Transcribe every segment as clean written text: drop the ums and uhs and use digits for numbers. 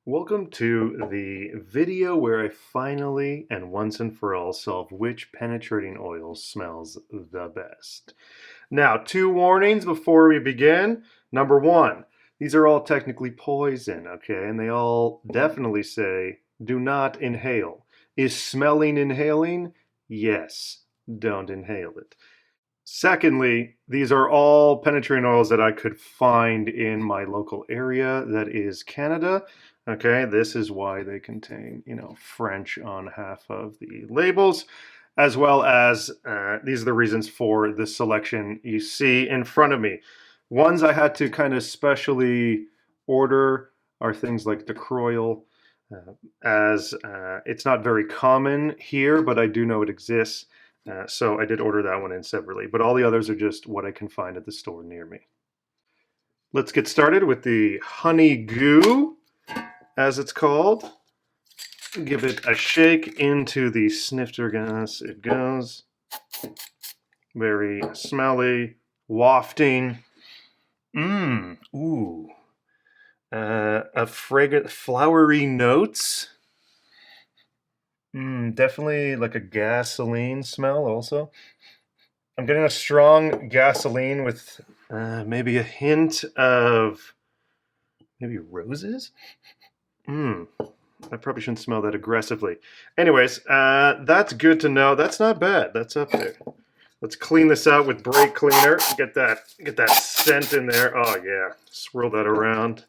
Welcome to the video where I finally and once and for all solve which penetrating oil smells the best. Now, two warnings before we begin. Number one, these are all technically poison, okay? And they all definitely say do not inhale. Is smelling inhaling? Yes, don't inhale it. Secondly, these are all penetrating oils that I could find in my local area, that is Canada. Okay, this is why they contain, French on half of the labels, as well as these are the reasons for the selection you see in front of me. Ones I had to kind of specially order are things like the Croyle, as it's not very common here, but I do know it exists. So I did order that one in separately, but all the others are just what I can find at the store near me. Let's get started with the honey goo, as it's called. Give it a shake into the snifter gas. It goes. Very smelly, wafting. Ooh. A fragrant, flowery notes. Definitely like a gasoline smell also. I'm getting a strong gasoline with maybe a hint of maybe roses? I probably shouldn't smell that aggressively. Anyways, that's good to know. That's not bad. That's up there. Let's clean this out with brake cleaner. Get that scent in there. Oh yeah, swirl that around.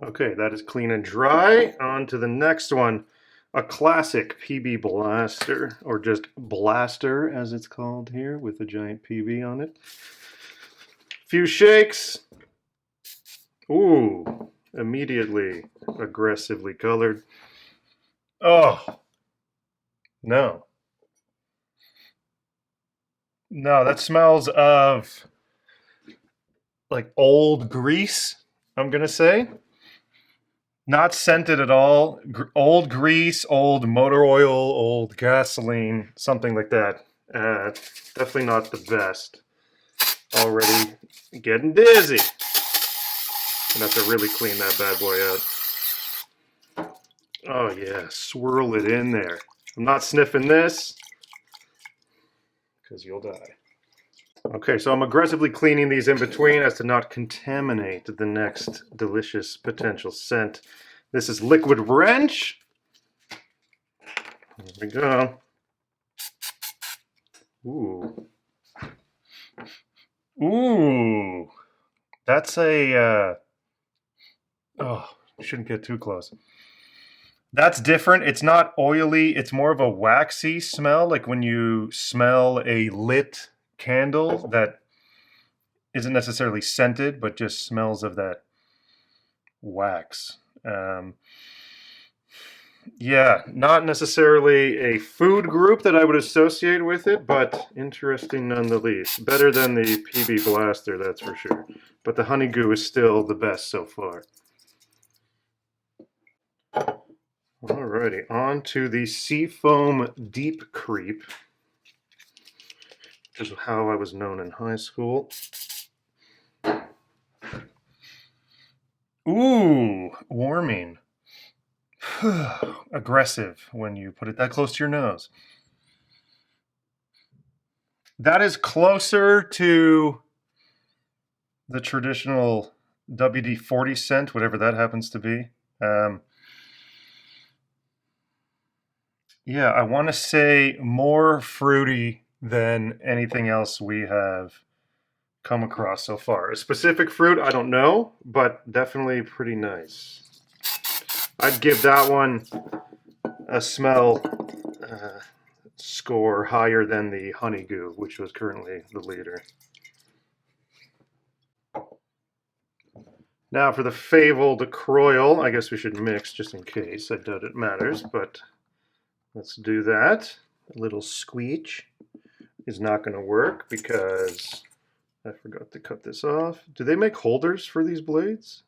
Okay, that is clean and dry. On to the next one. A classic PB Blaster, or just Blaster as it's called here, with a giant PB on it. Few shakes. Ooh, immediately aggressively colored. Oh, no. No, that smells of like old grease, I'm gonna say. Not scented at all. Old grease, old motor oil, old gasoline, something like that. Definitely not the best. Already getting dizzy. Gonna have to really clean that bad boy out. Oh yeah, swirl it in there. I'm not sniffing this, because you'll die. Okay, so I'm aggressively cleaning these in between as to not contaminate the next delicious potential scent. This is Liquid Wrench. Here we go. Ooh. Ooh. That's a, oh, shouldn't get too close. That's different. It's not oily. It's more of a waxy smell, like when you smell a lit candle that isn't necessarily scented, but just smells of that wax. Yeah, not necessarily a food group that I would associate with it, but interesting nonetheless. Better than the PB Blaster, that's for sure. But the honey goo is still the best so far. Alrighty, on to the Seafoam Deep Creep, which is how I was known in high school. Ooh, warming. Aggressive when you put it that close to your nose. That is closer to the traditional WD-40 scent, whatever that happens to be. Yeah, I want to say more fruity than anything else we have come across so far. A specific fruit, I don't know, but definitely pretty nice. I'd give that one a smell score higher than the honey goo, which was currently the leader. Now for the fabled Croyle, I guess we should mix just in case. I doubt it matters, but let's do that. A little squeech is not going to work because I forgot to cut this off. Do they make holders for these blades?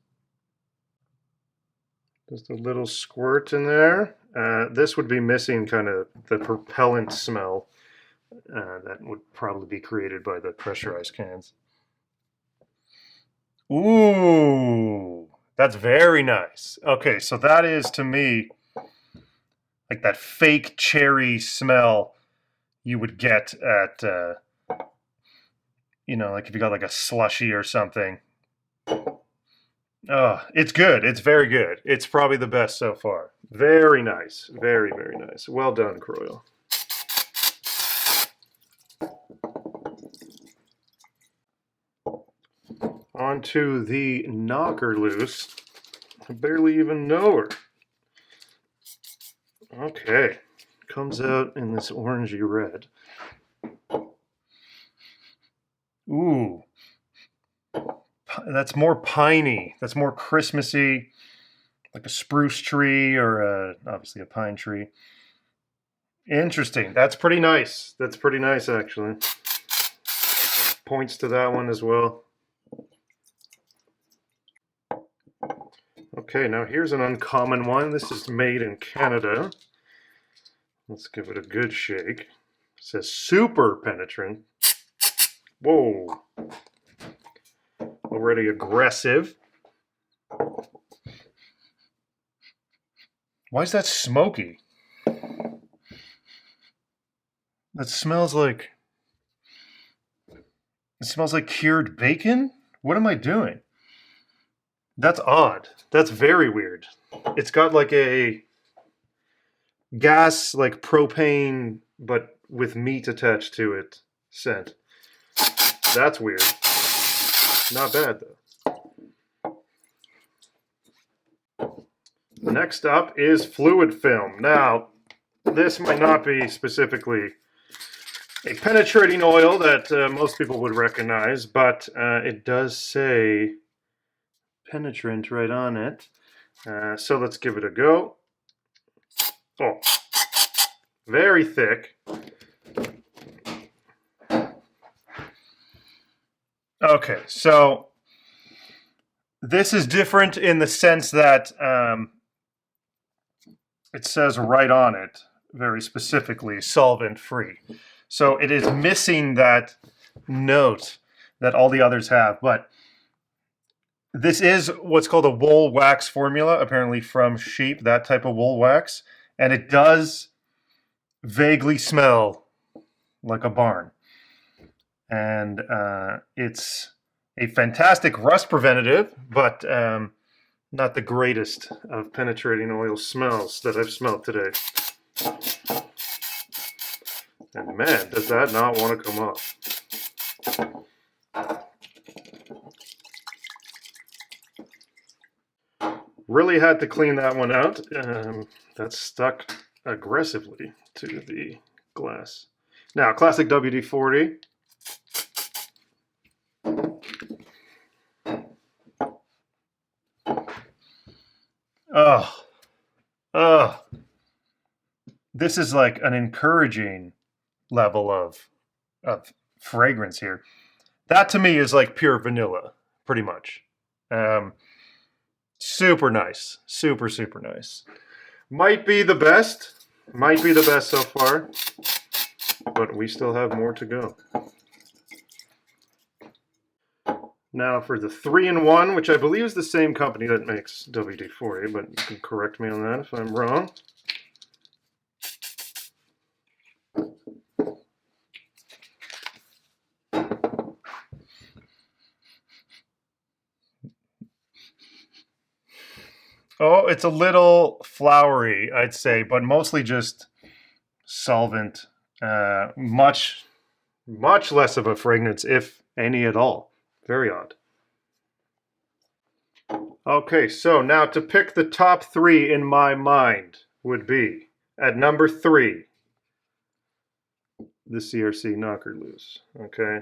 Just a little squirt in there. This would be missing kind of the propellant smell that would probably be created by the pressurized cans. Ooh, That's very nice. Okay, so that is to me like that fake cherry smell you would get at, like if you got like a slushy or something. Oh, it's good. It's very good. It's probably the best so far. Very nice. Very, very nice. Well done, Croyle. On to the Knocker Loose. I barely even know her. Okay. Comes out in this orangey red. Ooh. That's more piney. That's more Christmassy, like a spruce tree or obviously a pine tree. Interesting. That's pretty nice. That's pretty nice, actually. Points to that one as well. Okay, now here's an uncommon one. This is made in Canada. Let's give it a good shake. It says super penetrant. Whoa. Already aggressive. Why is that smoky? That smells like... It smells like cured bacon? What am I doing? That's odd. That's very weird. It's got like a gas, like propane, but with meat attached to it scent. That's weird. Not bad, though. Next up is fluid film. Now, this might not be specifically a penetrating oil that most people would recognize, but it does say penetrant right on it. So let's give it a go. Oh, very thick. Okay, so this is different in the sense that it says right on it, very specifically, solvent-free. So it is missing that note that all the others have, but this is what's called a wool wax formula, apparently from sheep, that type of wool wax, and it does vaguely smell like a barn. And it's a fantastic rust preventative, but not the greatest of penetrating oil smells that I've smelled today. And man, does that not want to come off. Really had to clean that one out. That stuck aggressively to the glass. Now, classic WD-40. Oh, this is like an encouraging level of fragrance here. That to me is like pure vanilla, pretty much. Super nice, super nice. Might be the best so far, but we still have more to go. Now for the 3-in-1, which I believe is the same company that makes WD-40, but you can correct me on that if I'm wrong. Oh, it's a little flowery, I'd say, but mostly just solvent. Much less of a fragrance, if any at all. Very odd. Okay, so now to pick the top 3 in my mind would be, at number 3, the CRC Knocker Loose. Okay.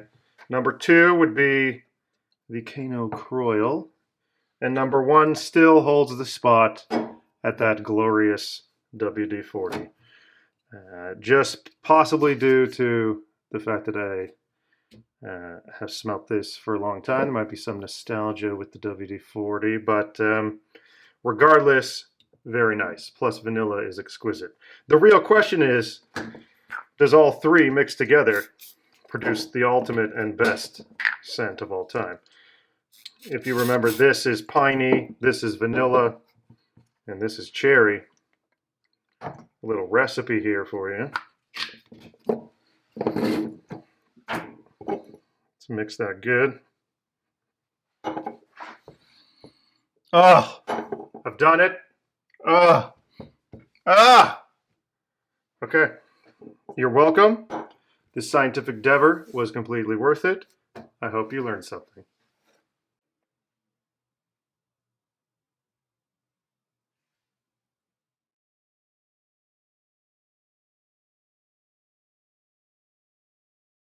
Number 2 would be the Kano Croyle. And number 1 still holds the spot at that glorious WD-40. Just possibly due to the fact that I have smelt this for a long time. There might be some nostalgia with the WD-40, but regardless, very nice. Plus vanilla is exquisite. The real question is, does all 3 mixed together produce the ultimate and best scent of all time? If you remember, this is piney, this is vanilla, and this is cherry. A little recipe here for you. Let's mix that good. Oh, I've done it. Okay, you're welcome. This scientific endeavor was completely worth it. I hope you learned something.